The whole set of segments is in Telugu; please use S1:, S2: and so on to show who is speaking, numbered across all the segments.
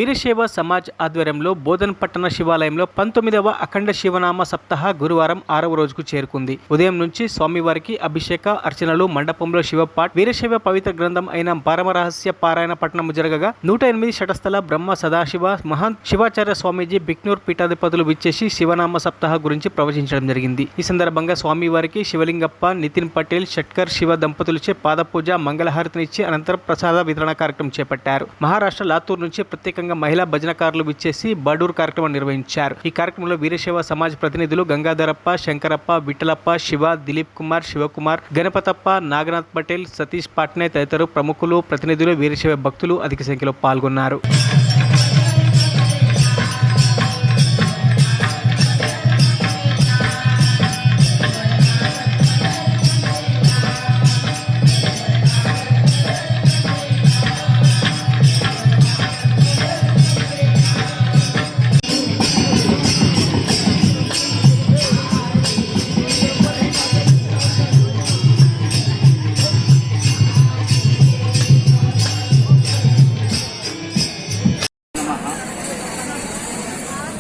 S1: వీరశైవ సమాజ్ ఆధ్వర్యంలో బోధన్ పట్టణ శివాలయంలో 19వ అఖండ శివనామ సప్తాహ గురువారం 6వ రోజుకు చేరుకుంది. ఉదయం నుంచి స్వామివారికి అభిషేక అర్చనలు, మండపంలో శివపాఠ్, వీరశైవ పవిత్ర గ్రంథం అయిన పరమరహస్య పారాయణ పట్టణం జరగగా 108 శటస్థల బ్రహ్మ సదాశివ మహాన్ శివాచార్య స్వామీజీ బిక్నూర్ పీఠాధిపతులు విచ్చేసి శివనామ సప్తాహ గురించి ప్రవచించడం జరిగింది. ఈ సందర్భంగా స్వామివారికి శివలింగప్ప, నితిన్ పటేల్, షట్కర్ శివ దంపతులచే పాదపూజ, మంగళహారతినిచ్చి అనంతరం ప్రసాద వితరణ కార్యక్రమం చేపట్టారు. మహారాష్ట్ర లాతూర్ నుంచి ప్రత్యేకంగా మహిళా భజనకారులు విచ్చేసి బడూర్ కార్యక్రమం నిర్వహించారు. ఈ కార్యక్రమంలో వీరశైవ సమాజ్ ప్రతినిధులు గంగాధరప్ప, శంకరప్ప, విఠలప్ప, శివ, దిలీప్ కుమార్, శివకుమార్, గణపతప్ప, నాగనాథ్ పటేల్, సతీష్ పాట్నే తదితరులు ప్రముఖులు, ప్రతినిధులు, వీరశైవ భక్తులు అధిక సంఖ్యలో పాల్గొన్నారు.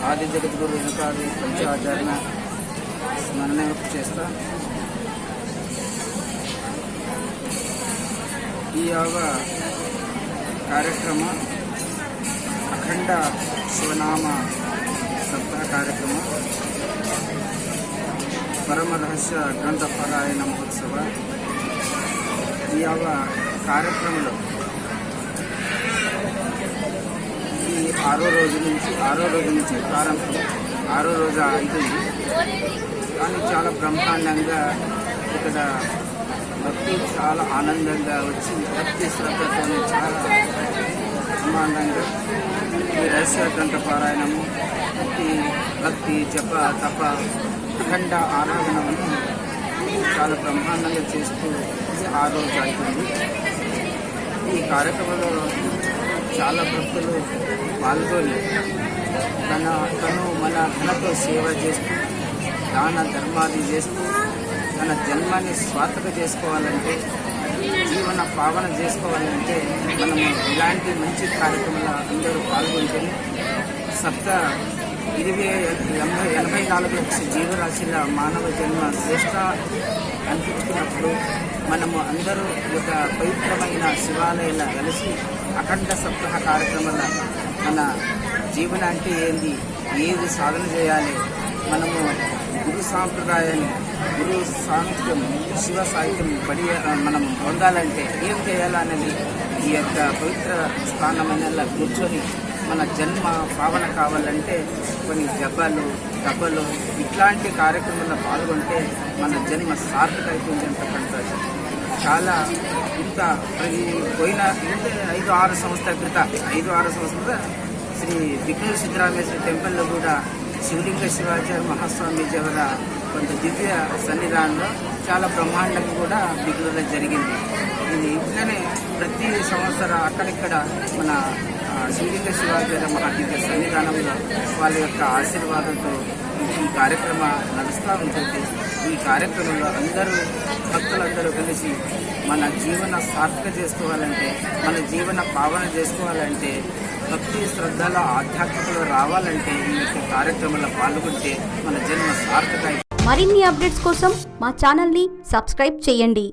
S2: ఆది జగద్గురు వెనుకాది పంచాచార్య స్మరణ చేస్తా. ఈ కార్యక్రమ అఖండ శివనామ సప్తాహ కార్యక్రమ పరమ రహస్య గ్రంథ పారాయణ మహోత్సవ ఈ కార్యక్రమంలో ఆరో రోజు నుంచి ప్రారంభం. 6వ రోజు అవుతుంది, కానీ చాలా బ్రహ్మాండంగా ఇక్కడ భక్తి చాలా ఆనందంగా వచ్చి భక్తి శ్రద్ధతో చాలా బ్రహ్మాండంగా ఈ రహస్య గ్రంథ పారాయణము, భక్తి జప తప అఖండ ఆరాధనను చాలా బ్రహ్మాండంగా చేస్తూ 6వ రోజు అవుతుంది. ఈ కార్యక్రమంలో చాలా భక్తులు పాల్గొని తను మన ధనతో సేవ చేస్తూ, దాన ధర్మాది చేస్తూ, తన జన్మాన్ని స్వార్థక చేసుకోవాలంటే, జీవన పావన చేసుకోవాలంటే మనము ఇలాంటి మంచి కార్యక్రమంలో అందరూ పాల్గొంటుని 84 లక్షల జీవరాశుల మానవ జన్మ శ్రేష్ట అనిపించుకున్నప్పుడు మనము అందరూ ఒక పవిత్రమైన శివాలయంలో కలిసి అఖండ సప్తాహ కార్యక్రమంలో మన జీవనానికి ఏంది, ఏది సాధన చేయాలి, మనము గురు సాంప్రదాయాన్ని, గురు సాహిత్యం, శివ సాహిత్యం మనం పొందాలంటే ఏం చేయాలనేది ఈ యొక్క పవిత్ర స్థానమైన కూర్చొని మన జన్మ పావన కావాలంటే కొన్ని జపాలు, తపలు ఇట్లాంటి కార్యక్రమాల్లో పాల్గొంటే మన జన్మ సార్థక అయిపోయింది అంతకంటే చాలా. ఇంత పోయిన 5-6 సంవత్సరాల క్రితం 5-6 సంవత్సరాల శ్రీ బిక్నూరు సిద్ధరామేశ్వర టెంపుల్లో కూడా శివలింగ శివాచార్య మహాస్వామీజీ వారి కొంత దివ్య సన్నిధానంలో చాలా బ్రహ్మాండంగా కూడా బిక్నూరులో జరిగింది. ఇది ఇట్లనే ప్రతి సంవత్సరం అక్కడిక్కడ మన శివలింగ శివాచార్య మహాదివ్య సన్నిధానంలో వాళ్ళ యొక్క ఆశీర్వాదంతో ఈ కార్యక్రమం నడుస్తూ ఉంటుంది. ఈ కార్యక్రమంలో భక్తులందరూ కలిసి మన జీవన సార్థక చేసుకోవాలంటే, మన జీవన పావన చేసుకోవాలంటే, భక్తి శ్రద్ధల ఆధ్యాత్మికలో రావాలంటే ఈ యొక్క కార్యక్రమంలో పాల్గొంటే మన జన్మ సార్థక.
S3: మరిన్ని అప్డేట్స్ కోసం మా ఛానల్ని సబ్స్క్రైబ్ చేయండి.